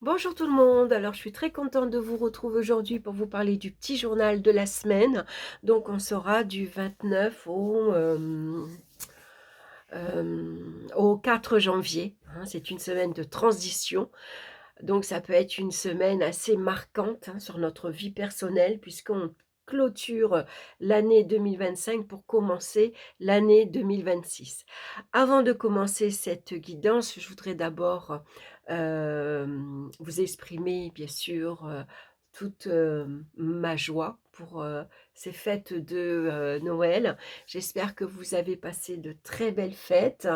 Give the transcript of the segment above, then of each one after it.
Bonjour tout le monde, alors je suis très contente de vous retrouver aujourd'hui pour vous parler du petit journal de la semaine. Donc on sera du 29 au 4 janvier, hein. C'est une semaine de transition, donc ça peut être une semaine assez marquante, hein, sur notre vie personnelle puisqu'on clôture l'année 2025 pour commencer l'année 2026. Avant de commencer cette guidance, je voudrais d'abord, vous exprimer bien sûr, toute, ma joie pour, ces fêtes de, Noël. J'espère que vous avez passé de très belles fêtes.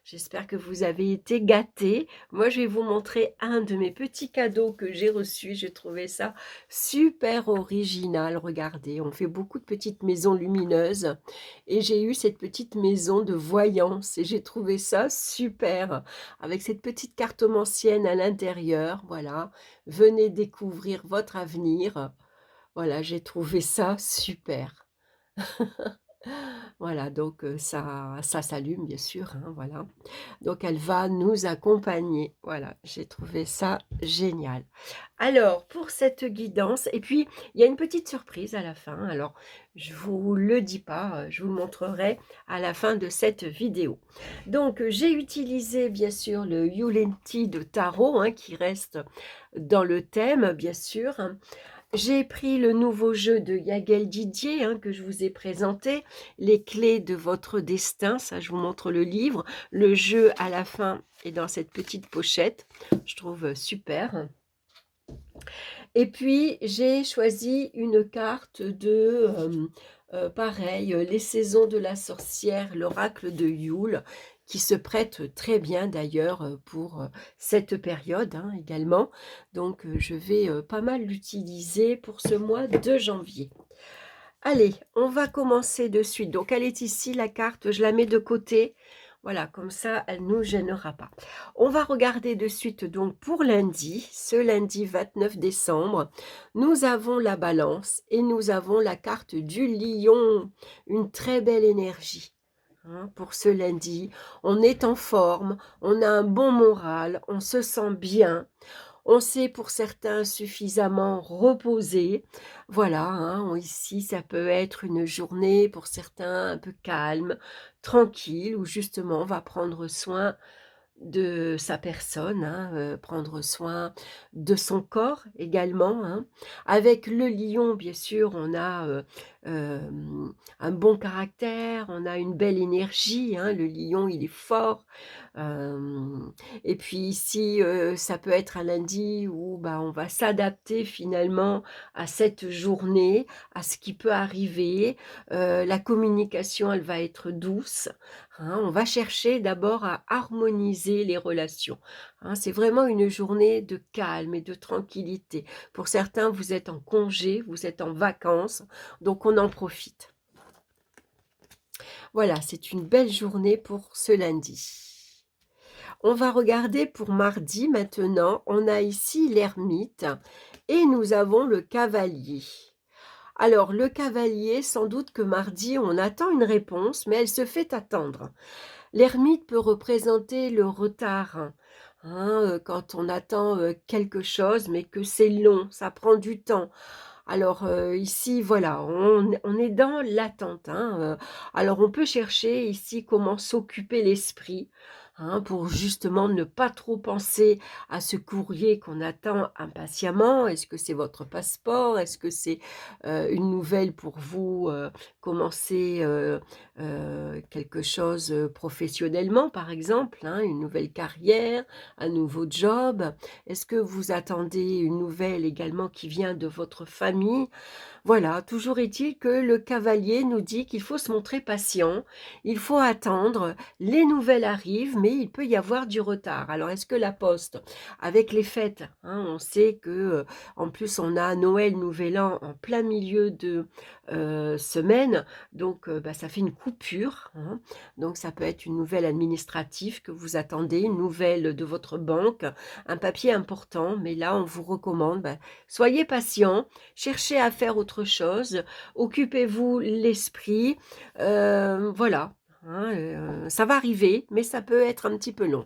J'espère que vous avez été gâtés. Moi, je vais vous montrer un de mes petits cadeaux que j'ai reçu. J'ai trouvé ça super original. Regardez, on fait beaucoup de petites maisons lumineuses et j'ai eu cette petite maison de voyance et j'ai trouvé ça super avec cette petite cartomancienne à l'intérieur. Voilà, venez découvrir votre avenir. Voilà, j'ai trouvé ça super. Voilà, donc ça s'allume bien sûr, hein, voilà. Donc elle va nous accompagner. Voilà, j'ai trouvé ça génial. Alors pour cette guidance et puis il y a une petite surprise à la fin. Alors je vous le dis pas, je vous le montrerai à la fin de cette vidéo. Donc j'ai utilisé bien sûr le Yulenti de tarot, hein, qui reste dans le thème bien sûr. J'ai pris le nouveau jeu de Yagel Didier, hein, que je vous ai présenté, Les clés de votre destin. Ça, je vous montre le livre. Le jeu, à la fin, est dans cette petite pochette. Je trouve super. Et puis, j'ai choisi une carte de, pareil, Les saisons de la sorcière, l'oracle de Yule, qui se prête très bien d'ailleurs pour cette période, hein, également. Donc, je vais pas mal l'utiliser pour ce mois de janvier. Allez, on va commencer de suite. Donc, elle est ici, la carte, je la mets de côté. Voilà, comme ça, elle ne nous gênera pas. On va regarder de suite donc pour lundi, ce lundi 29 décembre. Nous avons la balance et nous avons la carte du lion. Une très belle énergie, hein, pour ce lundi. On est en forme, on a un bon moral, on se sent bien. On s'est pour certains suffisamment reposé. Voilà, hein, ici, ça peut être une journée pour certains un peu calme, tranquille, où justement on va prendre soin de sa personne, hein, prendre soin de son corps également, hein. Avec le lion, bien sûr, on a, un bon caractère, on a une belle énergie, hein. Le lion, il est fort, et puis ici, ça peut être un lundi où, bah, on va s'adapter finalement à cette journée, à ce qui peut arriver. La communication, elle va être douce, hein. On va chercher d'abord à harmoniser les relations, hein. C'est vraiment une journée de calme et de tranquillité. Pour certains, vous êtes en congé, vous êtes en vacances, donc on en profite. Voilà, c'est une belle journée pour ce lundi. On va regarder pour mardi maintenant. On a ici l'ermite et nous avons le cavalier. Alors, le cavalier, sans doute que mardi, on attend une réponse, mais elle se fait attendre. L'ermite peut représenter le retard, hein, quand on attend quelque chose, mais que c'est long, ça prend du temps. Alors ici, voilà, on est dans l'attente, hein, alors on peut chercher ici comment s'occuper l'esprit, hein, pour justement ne pas trop penser à ce courrier qu'on attend impatiemment. Est-ce que c'est votre passeport? Est-ce que c'est, une nouvelle pour vous, commencer, quelque chose, professionnellement par exemple, hein, une nouvelle carrière, un nouveau job? Est-ce que vous attendez une nouvelle également qui vient de votre famille? Voilà, toujours est-il que le cavalier nous dit qu'il faut se montrer patient, il faut attendre, les nouvelles arrivent, mais il peut y avoir du retard. Alors est-ce que la poste, avec les fêtes, hein, on sait que, en plus on a Noël, Nouvel An en plein milieu de, semaine, donc bah, ça fait une coupure, hein. Donc ça peut être une nouvelle administrative que vous attendez, une nouvelle de votre banque, un papier important, mais là on vous recommande, bah, soyez patient, cherchez à faire autre chose, occupez-vous l'esprit, voilà, hein, ça va arriver, mais ça peut être un petit peu long.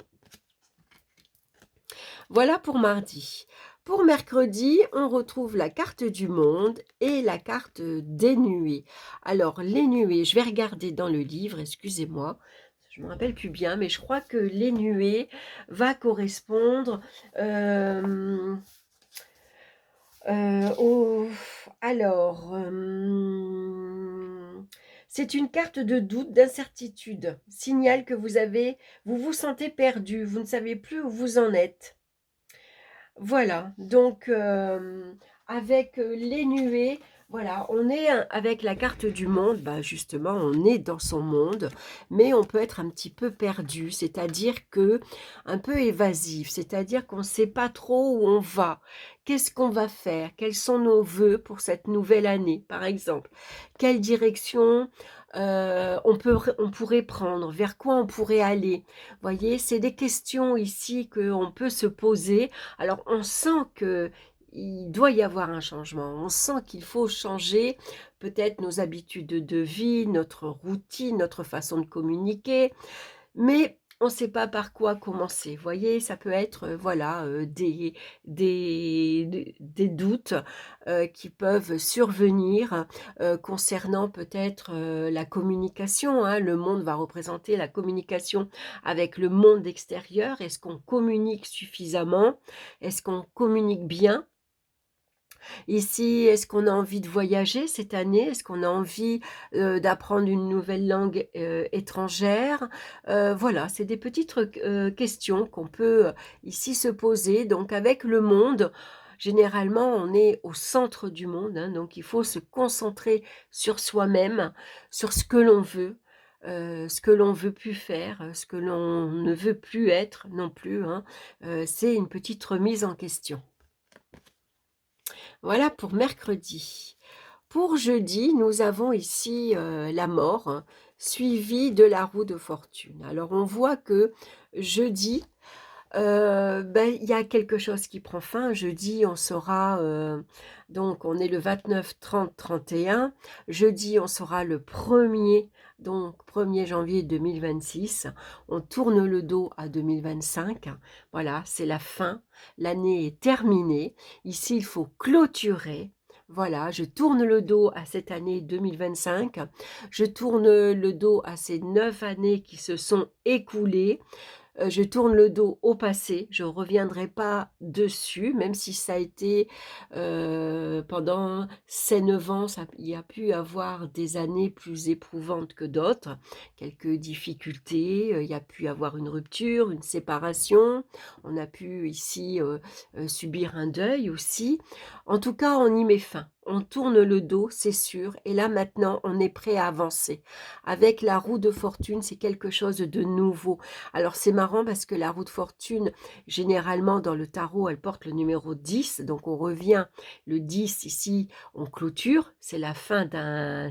Voilà pour mardi. Pour mercredi, on retrouve la carte du monde et la carte des nuées. Alors, les nuées, je vais regarder dans le livre, excusez-moi, je me rappelle plus bien, mais je crois que les nuées va correspondre euh, au... Alors, c'est une carte de doute, d'incertitude, signal que vous vous sentez perdu, vous ne savez plus où vous en êtes. Voilà, donc avec les nuées, voilà, on est avec la carte du monde, bah justement, on est dans son monde, mais on peut être un petit peu perdu, c'est-à-dire que un peu évasif, c'est-à-dire qu'on ne sait pas trop où on va, qu'est-ce qu'on va faire, quels sont nos vœux pour cette nouvelle année, par exemple, quelle direction on pourrait prendre, vers quoi on pourrait aller. Voyez, c'est des questions ici qu'on peut se poser. Alors, on sent que il doit y avoir un changement. On sent qu'il faut changer peut-être nos habitudes de vie, notre routine, notre façon de communiquer, mais on ne sait pas par quoi commencer. Vous voyez, ça peut être voilà, des doutes qui peuvent survenir concernant peut-être la communication, hein. Le monde va représenter la communication avec le monde extérieur. Est-ce qu'on communique suffisamment? Est-ce qu'on communique bien? Ici, est-ce qu'on a envie de voyager cette année? Est-ce qu'on a envie d'apprendre une nouvelle langue étrangère? Voilà, c'est des petites questions qu'on peut ici se poser. Donc avec le monde, généralement, on est au centre du monde, hein, donc il faut se concentrer sur soi-même, sur ce que l'on veut. Ce que l'on veut plus faire, ce que l'on ne veut plus être non plus, hein. C'est une petite remise en question. Voilà pour mercredi. Pour jeudi, nous avons ici la mort, hein, suivie de la roue de fortune. Alors on voit que jeudi, ben, il y a quelque chose qui prend fin. Jeudi, on sera, donc on est le 29, 30, 31. Jeudi, on sera le 1er, donc 1er janvier 2026. On tourne le dos à 2025. Voilà, c'est la fin. L'année est terminée. Ici, il faut clôturer. Voilà, je tourne le dos à cette année 2025. Je tourne le dos à ces 9 années qui se sont écoulées. Je tourne le dos au passé, je ne reviendrai pas dessus, même si ça a été pendant ces 9 ans, il y a pu avoir des années plus éprouvantes que d'autres, quelques difficultés, il y a pu avoir une rupture, une séparation, on a pu ici subir un deuil aussi. En tout cas, on y met fin. On tourne le dos, c'est sûr, et là maintenant, on est prêt à avancer. Avec la roue de fortune, c'est quelque chose de nouveau. Alors c'est marrant parce que la roue de fortune, généralement dans le tarot, elle porte le numéro 10, donc on revient, le 10 ici, on clôture, c'est la fin d'un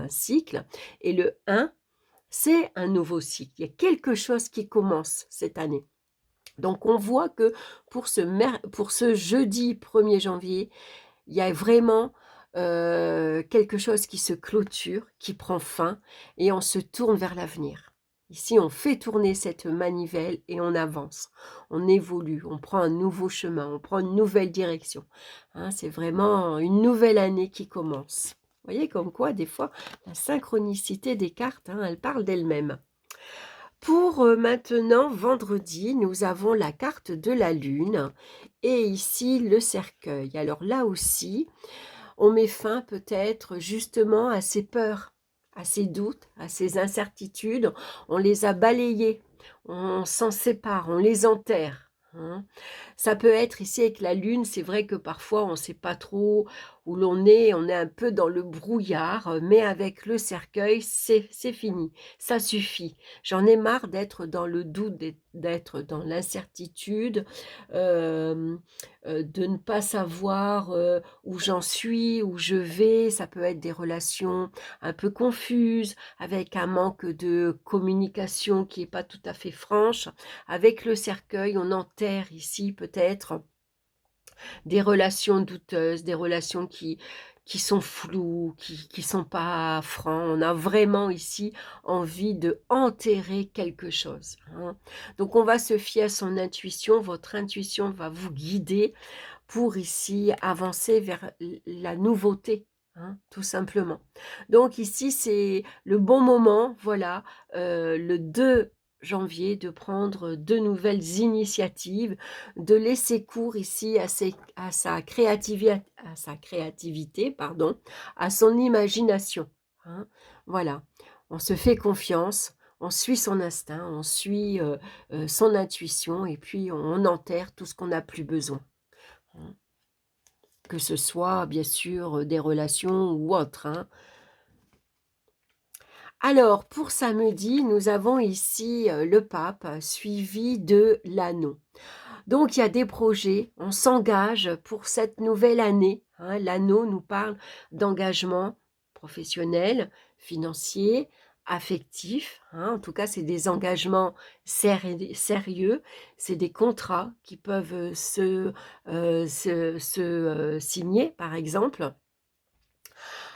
cycle, et le 1, c'est un nouveau cycle, il y a quelque chose qui commence cette année. Donc on voit que pour ce jeudi 1er janvier, il y a vraiment quelque chose qui se clôture, qui prend fin, et on se tourne vers l'avenir. Ici, on fait tourner cette manivelle et on avance, on évolue, on prend un nouveau chemin, on prend une nouvelle direction, hein. C'est vraiment une nouvelle année qui commence. Vous voyez comme quoi, des fois, la synchronicité des cartes, hein, elle parle d'elle-même. Pour maintenant, vendredi, nous avons la carte de la lune et ici le cercueil. Alors là aussi, on met fin peut-être justement à ces peurs, à ces doutes, à ces incertitudes. On les a balayées, on s'en sépare, on les enterre, hein. Ça peut être ici avec la lune, c'est vrai que parfois on ne sait pas trop où l'on est, on est un peu dans le brouillard, mais avec le cercueil, c'est fini, ça suffit. J'en ai marre d'être dans le doute, d'être dans l'incertitude, de ne pas savoir où j'en suis, où je vais. Ça peut être des relations un peu confuses, avec un manque de communication qui n'est pas tout à fait franche. Avec le cercueil, on enterre ici peut-être des relations douteuses, des relations qui sont flous, qui sont pas francs. On a vraiment ici envie de enterrer quelque chose, hein. Donc on va se fier à son intuition. Votre intuition va vous guider pour ici avancer vers la nouveauté, hein, tout simplement. Donc ici, c'est le bon moment, voilà, le 2 janvier, de prendre de nouvelles initiatives, de laisser cours ici à sa créativité, pardon, à son imagination, hein. Voilà, on se fait confiance, on suit son instinct, on suit, son intuition et puis on enterre tout ce qu'on n'a plus besoin. Mmh. Que ce soit bien sûr, des relations ou autres, hein. Alors pour samedi, nous avons ici, le pape suivi de l'anneau. Donc il y a des projets, on s'engage pour cette nouvelle année, hein. L'anneau nous parle d'engagement professionnel, financier, affectif, hein. En tout cas, c'est des engagements sérieux, c'est des contrats qui peuvent, signer, par exemple.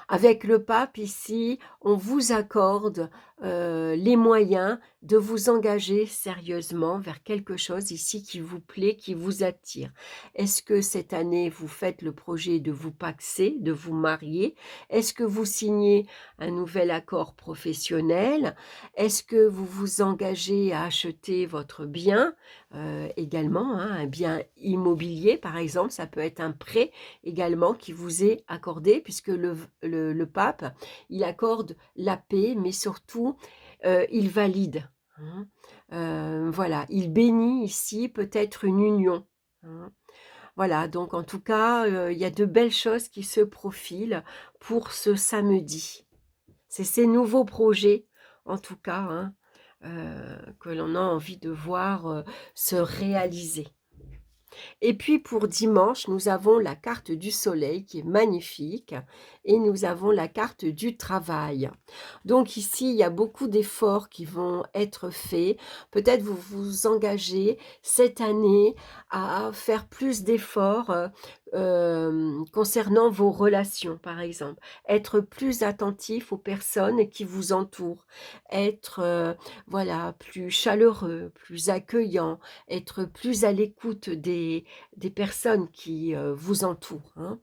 Avec le pape ici, on vous accorde, les moyens de vous engager sérieusement vers quelque chose ici qui vous plaît, qui vous attire. Est-ce que cette année, vous faites le projet de vous pacser, de vous marier? Est-ce que vous signez un nouvel accord professionnel? Est-ce que vous vous engagez à acheter votre bien, également, hein, un bien immobilier par exemple? Ça peut être un prêt également qui vous est accordé puisque le pape, il accorde la paix, mais surtout, il valide, hein. Voilà, il bénit ici peut-être une union, hein. Voilà, donc en tout cas, il y a de belles choses qui se profilent pour ce samedi. C'est ces nouveaux projets, en tout cas, hein, que l'on a envie de voir, se réaliser. Et puis pour dimanche, nous avons la carte du soleil qui est magnifique et nous avons la carte du travail. Donc ici, il y a beaucoup d'efforts qui vont être faits. Peut-être vous vous engagez cette année à faire plus d'efforts, concernant vos relations, par exemple. Être plus attentif aux personnes qui vous entourent. Être, voilà, plus chaleureux, plus accueillant, être plus à l'écoute des personnes qui, vous entourent, hein.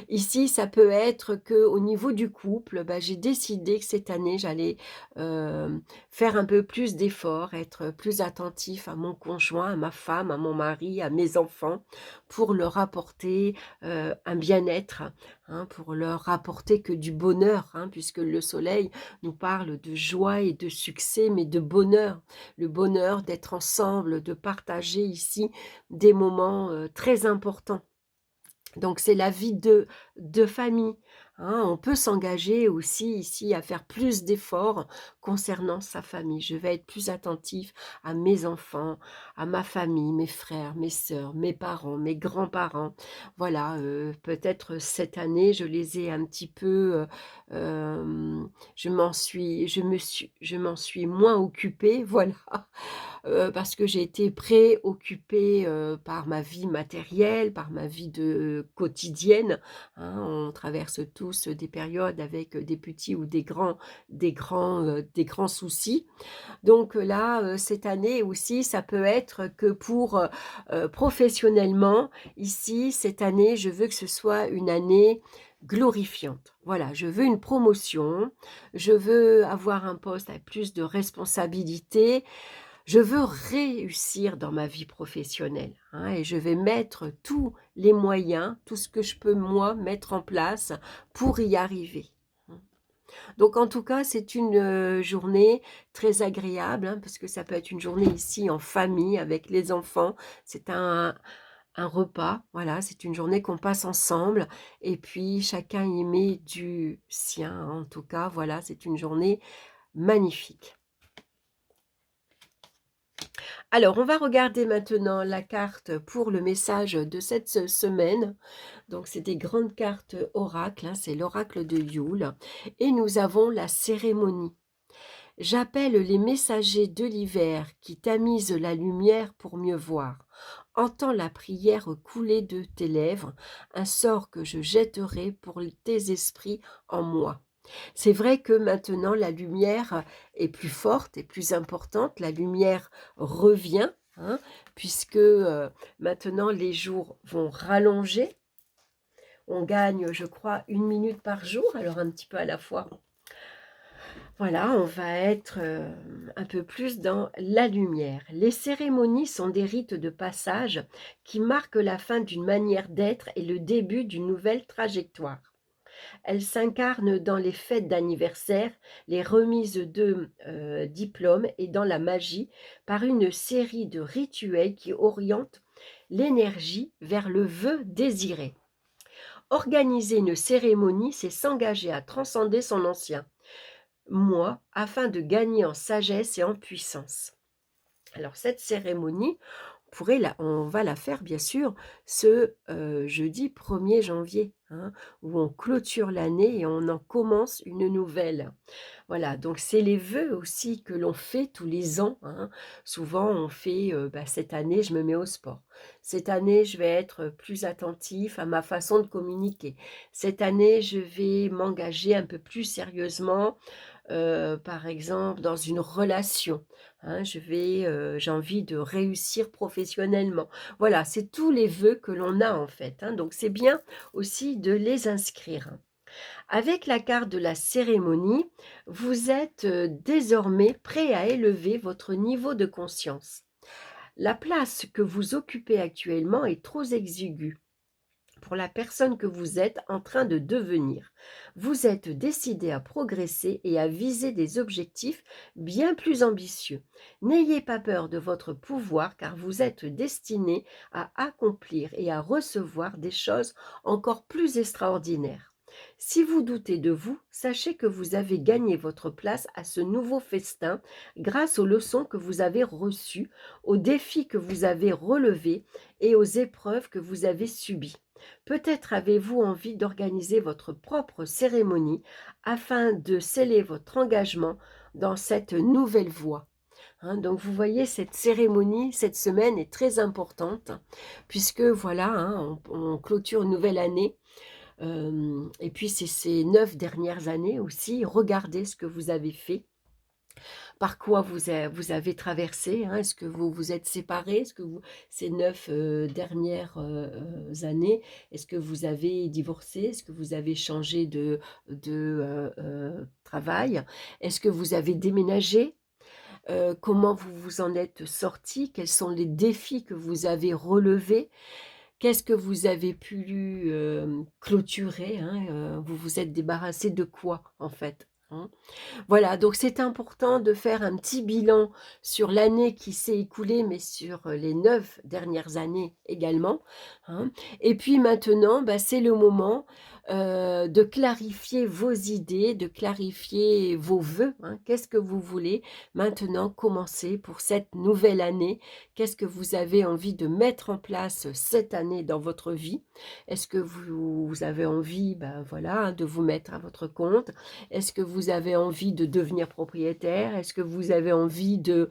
Ici, ça peut être que au niveau du couple, bah, j'ai décidé que cette année, j'allais, faire un peu plus d'efforts, être plus attentif à mon conjoint, à ma femme, à mon mari, à mes enfants, pour leur apporter, un bien-être, hein, pour leur apporter que du bonheur, hein, puisque le soleil nous parle de joie et de succès, mais de bonheur. Le bonheur d'être ensemble, de partager ici des moments, très importants. Donc c'est la vie de famille, hein. On peut s'engager aussi ici à faire plus d'efforts concernant sa famille. Je vais être plus attentif à mes enfants, à ma famille, mes frères, mes sœurs, mes parents, mes grands-parents. Voilà, peut-être cette année, je les ai un petit peu, je m'en suis moins occupée, voilà. Parce que j'ai été préoccupée, par ma vie matérielle, par ma vie de quotidienne, hein. On traverse tous des périodes avec, des petits ou des grands soucis. Donc là, cette année aussi, ça peut être que pour, professionnellement, ici, cette année, je veux que ce soit une année glorifiante. Voilà, je veux une promotion, je veux avoir un poste avec plus de responsabilités, je veux réussir dans ma vie professionnelle, hein, et je vais mettre tous les moyens, tout ce que je peux moi mettre en place pour y arriver. Mmh. Donc en tout cas, c'est une, journée très agréable, hein, parce que ça peut être une journée ici en famille avec les enfants. C'est un repas, voilà, c'est une journée qu'on passe ensemble et puis chacun y met du sien, hein. En tout cas, voilà, c'est une journée magnifique. Alors, on va regarder maintenant la carte pour le message de cette semaine. Donc, c'est des grandes cartes oracle, hein, c'est l'oracle de Yule. Et nous avons la cérémonie. J'appelle les messagers de l'hiver qui tamisent la lumière pour mieux voir. Entends la prière couler de tes lèvres, un sort que je jetterai pour tes esprits en moi. C'est vrai que maintenant la lumière est plus forte et plus importante, la lumière revient, hein, puisque maintenant les jours vont rallonger. On gagne, je crois, 1 minute par jour, alors un petit peu à la fois. Voilà, on va être un peu plus dans la lumière. Les cérémonies sont des rites de passage qui marquent la fin d'une manière d'être et le début d'une nouvelle trajectoire. Elles s'incarnent dans les fêtes d'anniversaire, les remises de diplômes et dans la magie par une série de rituels qui orientent l'énergie vers le vœu désiré. Organiser une cérémonie, c'est s'engager à transcender son ancien moi afin de gagner en sagesse et en puissance. Alors cette cérémonie, on va la faire bien sûr ce jeudi 1er janvier, hein, où on clôture l'année et on en commence une nouvelle. Voilà, donc c'est les vœux aussi que l'on fait tous les ans, hein. Souvent on fait, cette année je me mets au sport. Cette année je vais être plus attentif à ma façon de communiquer. Cette année je vais m'engager un peu plus sérieusement par exemple, dans une relation, hein, j'ai envie de réussir professionnellement. Voilà, c'est tous les vœux que l'on a en fait, hein, donc c'est bien aussi de les inscrire. Avec la carte de la cérémonie, vous êtes, désormais prêt à élever votre niveau de conscience. La place que vous occupez actuellement est trop exiguë pour la personne que vous êtes en train de devenir. Vous êtes décidé à progresser et à viser des objectifs bien plus ambitieux. N'ayez pas peur de votre pouvoir car vous êtes destiné à accomplir et à recevoir des choses encore plus extraordinaires. Si vous doutez de vous, sachez que vous avez gagné votre place à ce nouveau festin grâce aux leçons que vous avez reçues, aux défis que vous avez relevés et aux épreuves que vous avez subies. Peut-être avez-vous envie d'organiser votre propre cérémonie afin de sceller votre engagement dans cette nouvelle voie. Hein, donc vous voyez, cette cérémonie, cette semaine est très importante puisque voilà, hein, on clôture une nouvelle année. Et puis c'est ces 9 dernières années aussi, regardez ce que vous avez fait, par quoi vous avez traversé, hein. Est-ce que vous vous êtes séparés? Est-ce que vous ces 9 dernières, années, est-ce que vous avez divorcé? Est-ce que vous avez changé de travail? Est-ce que vous avez déménagé? Comment vous vous en êtes sortis? Quels sont les défis que vous avez relevés? Qu'est-ce que vous avez pu, clôturer, hein? Vous vous êtes débarrassé de quoi, en fait, hein? Voilà, donc c'est important de faire un petit bilan sur l'année qui s'est écoulée, mais sur les 9 dernières années également, hein. Et puis maintenant, c'est le moment, de clarifier vos idées, de clarifier vos vœux, hein. Qu'est-ce que vous voulez maintenant commencer pour cette nouvelle année? Qu'est-ce que vous avez envie de mettre en place cette année dans votre vie? Est-ce que vous avez envie, voilà, hein, de vous mettre à votre compte? Est-ce que vous avez envie de devenir propriétaire? Est-ce que vous avez envie de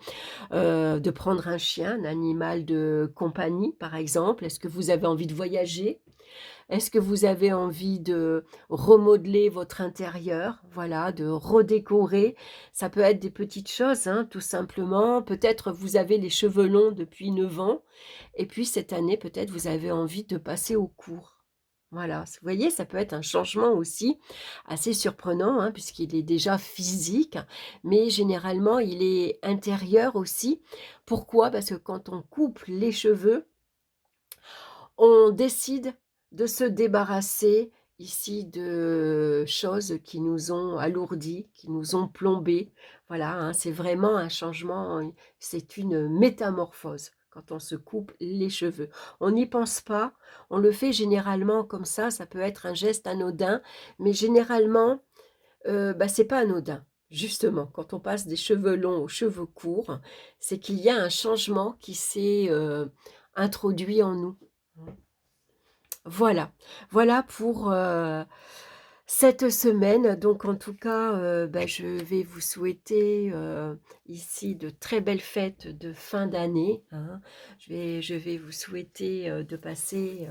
prendre un chien, un animal de compagnie, par exemple? Est-ce que vous avez envie de voyager? Est-ce que vous avez envie de remodeler votre intérieur? Voilà, de redécorer. Ça peut être des petites choses, hein, tout simplement. Peut-être vous avez les cheveux longs depuis 9 ans et puis cette année, peut-être vous avez envie de passer au court. Voilà, vous voyez, ça peut être un changement aussi assez surprenant, hein, puisqu'il est déjà physique, mais généralement il est intérieur aussi. Pourquoi? Parce que quand on coupe les cheveux, on décide de se débarrasser ici de choses qui nous ont alourdis, qui nous ont plombés. Voilà, hein, c'est vraiment un changement, c'est une métamorphose quand on se coupe les cheveux. On n'y pense pas, on le fait généralement comme ça peut être un geste anodin, mais généralement, c'est pas anodin. Justement, quand on passe des cheveux longs aux cheveux courts, c'est qu'il y a un changement qui s'est, introduit en nous. Voilà, voilà pour, cette semaine. Donc en tout cas, bah, je vais vous souhaiter, ici de très belles fêtes de fin d'année, hein. Je vais vous souhaiter, de passer,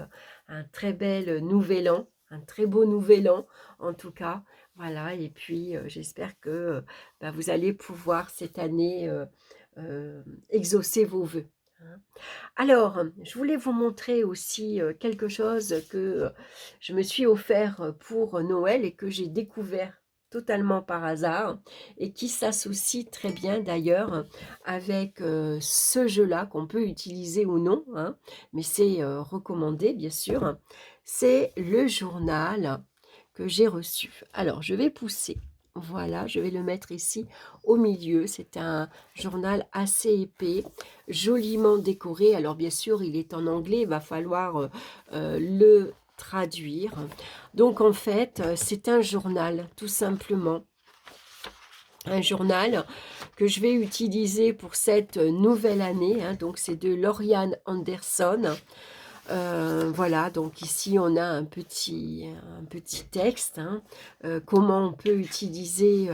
un très bel, nouvel an, un très beau nouvel an en tout cas. Voilà et puis, j'espère que, bah, vous allez pouvoir cette année, exaucer vos vœux, hein. Alors, je voulais vous montrer aussi, quelque chose que, je me suis offert, pour Noël et que j'ai découvert totalement par hasard et qui s'associe très bien d'ailleurs avec, ce jeu-là qu'on peut utiliser ou non, hein, mais c'est, recommandé bien sûr. C'est le journal que j'ai reçu. Alors je vais pousser, voilà, je vais le mettre ici au milieu. C'est un journal assez épais, joliment décoré. Alors bien sûr, il est en anglais, il va falloir, le traduire. Donc en fait, c'est un journal, tout simplement. Un journal que je vais utiliser pour cette nouvelle année, hein. Donc c'est de Lauriane Anderson. Voilà, donc ici on a un petit texte, hein, comment on peut utiliser,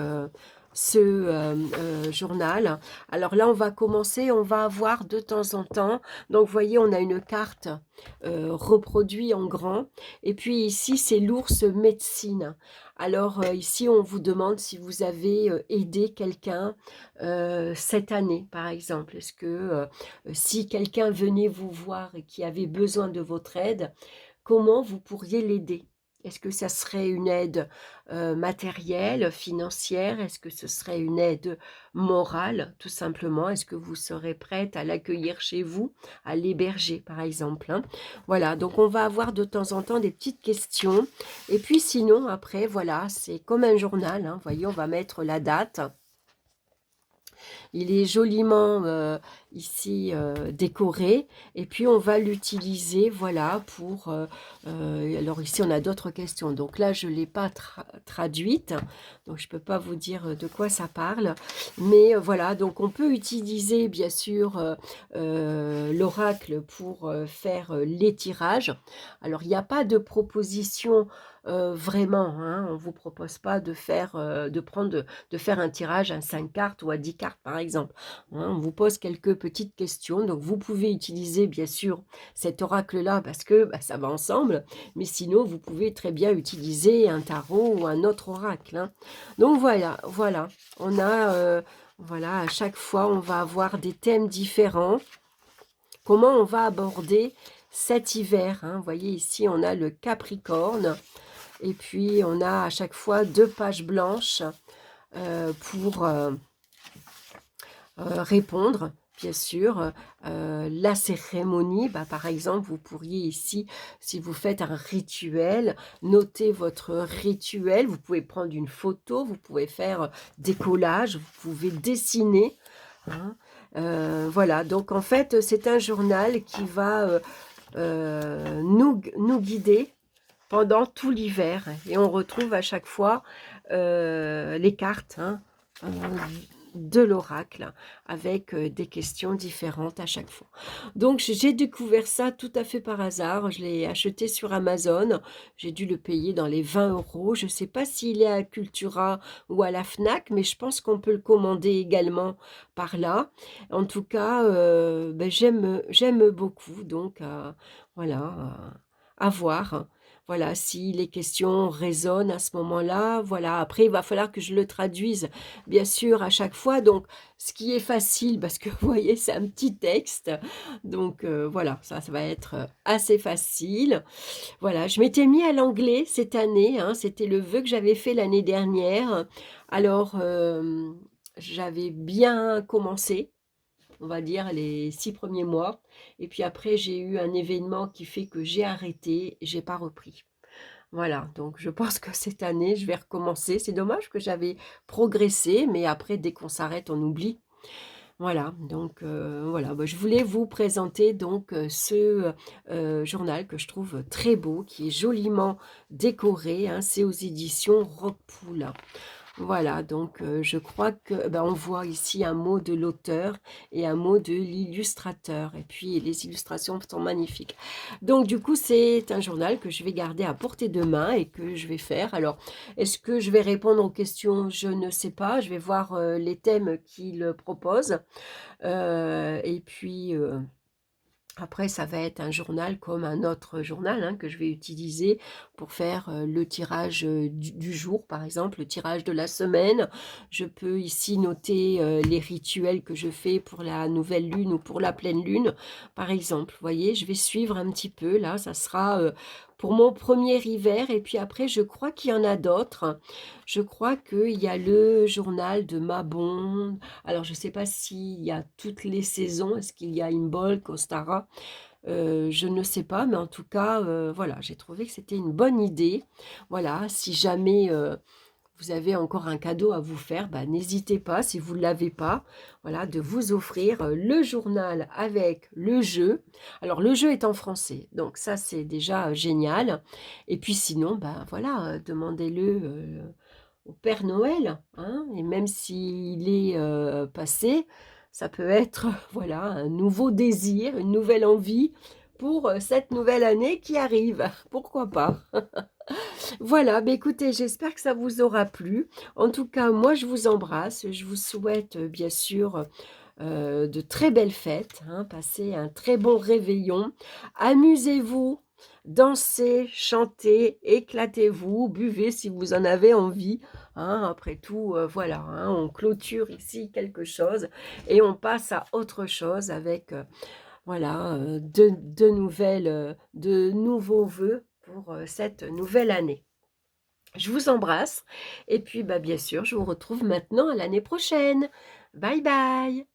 ce journal. Alors là, on va commencer, on va avoir de temps en temps, donc vous voyez, on a une carte, reproduit en grand et puis ici, c'est l'ours médecine. Alors, ici, on vous demande si vous avez, aidé quelqu'un, cette année, par exemple. Est-ce que, si quelqu'un venait vous voir et qui avait besoin de votre aide, comment vous pourriez l'aider? Est-ce que ça serait une aide, matérielle, financière? Est-ce que ce serait une aide morale, tout simplement? Est-ce que vous serez prête à l'accueillir chez vous, à l'héberger, par exemple, hein? Voilà, donc on va avoir de temps en temps des petites questions et puis sinon après voilà, c'est comme un journal, hein. Vous voyez, on va mettre la date. Il est joliment, ici, décoré et puis on va l'utiliser, voilà, pour, alors ici on a d'autres questions. Donc là, je ne l'ai pas traduite, donc je ne peux pas vous dire, de quoi ça parle. Mais, voilà, donc on peut utiliser bien sûr, l'oracle pour, faire, les tirages. Alors il n'y a pas de proposition, vraiment, hein. On ne vous propose pas de faire, de faire un tirage à 5 cartes ou à 10 cartes, par exemple, hein. On vous pose quelques petites questions, donc vous pouvez utiliser bien sûr cet oracle-là parce que, bah, ça va ensemble, mais sinon vous pouvez très bien utiliser un tarot ou un autre oracle, hein. Donc voilà, voilà, on a, voilà, à chaque fois, on va avoir des thèmes différents. Comment on va aborder cet hiver, hein? Vous voyez ici, on a le Capricorne et puis on a à chaque fois 2 pages blanches, pour, répondre, bien sûr, la cérémonie, bah, par exemple, vous pourriez ici, si vous faites un rituel, noter votre rituel. Vous pouvez prendre une photo, vous pouvez faire, des collages, vous pouvez dessiner, hein. Voilà, donc en fait, c'est un journal qui va, nous guider pendant tout l'hiver et on retrouve à chaque fois, les cartes, hein, heu, de l'oracle avec, des questions différentes à chaque fois. Donc j'ai découvert ça tout à fait par hasard. Je l'ai acheté sur Amazon. J'ai dû le payer dans les 20 €. Je ne sais pas s'il est à Cultura ou à la Fnac, mais je pense qu'on peut le commander également par là. En tout cas, beh, j'aime beaucoup donc voilà, à voir. Voilà, si les questions résonnent à ce moment-là, voilà. Après, il va falloir que je le traduise, bien sûr, à chaque fois. Donc, ce qui est facile, parce que vous voyez, c'est un petit texte. Donc, voilà, ça va être assez facile. Voilà, je m'étais mis à l'anglais cette année, hein. C'était le vœu que j'avais fait l'année dernière. Alors, j'avais bien commencé, on va dire les 6 premiers mois et puis après j'ai eu un événement qui fait que j'ai arrêté, j'ai pas repris. Voilà, donc je pense que cette année, je vais recommencer. C'est dommage que j'avais progressé, mais après dès qu'on s'arrête, on oublie. Voilà, donc voilà, bah, je voulais vous présenter donc ce, journal que je trouve très beau, qui est joliment décoré, hein. C'est aux éditions Roquepoul. Voilà, donc je crois que, ben, on voit ici un mot de l'auteur et un mot de l'illustrateur et puis les illustrations sont magnifiques. Donc du coup, c'est un journal que je vais garder à portée de main et que je vais faire. Alors, est-ce que je vais répondre aux questions? Je ne sais pas. Je vais voir, les thèmes qu'il propose, et puis, après, ça va être un journal comme un autre journal, hein, que je vais utiliser pour faire, le tirage, du jour, par exemple, le tirage de la semaine. Je peux ici noter, les rituels que je fais pour la nouvelle lune ou pour la pleine lune, par exemple. Vous voyez? Je vais suivre un petit peu là, ça sera, pour mon premier hiver et puis après je crois qu'il y en a d'autres. Je crois qu'il y a le journal de Mabon. Alors je ne sais pas s'il y a toutes les saisons. Est-ce qu'il y a Imbolc, Ostara? Je ne sais pas, mais en tout cas, voilà, j'ai trouvé que c'était une bonne idée. Voilà, si jamais, vous avez encore un cadeau à vous faire, bah, n'hésitez pas, si vous ne l'avez pas, voilà, de vous offrir, le journal avec le jeu. Alors le jeu est en français, donc ça, c'est déjà, génial et puis sinon, ben, voilà, demandez-le, au Père Noël, hein, et même s'il est, passé, ça peut être, voilà, un nouveau désir, une nouvelle envie pour, cette nouvelle année qui arrive. Pourquoi pas? Voilà, beh, écoutez, j'espère que ça vous aura plu. En tout cas, moi, je vous embrasse. Je vous souhaite, bien sûr, de très belles fêtes, hein. Passez un très bon réveillon. Amusez-vous, dansez, chantez, éclatez-vous, buvez si vous en avez envie, hein. Après tout, voilà, hein, on clôture ici quelque chose et on passe à autre chose avec, voilà, de nouveaux vœux pour, cette nouvelle année. Je vous embrasse et puis, bah, bien sûr, je vous retrouve maintenant à l'année prochaine. Bye bye.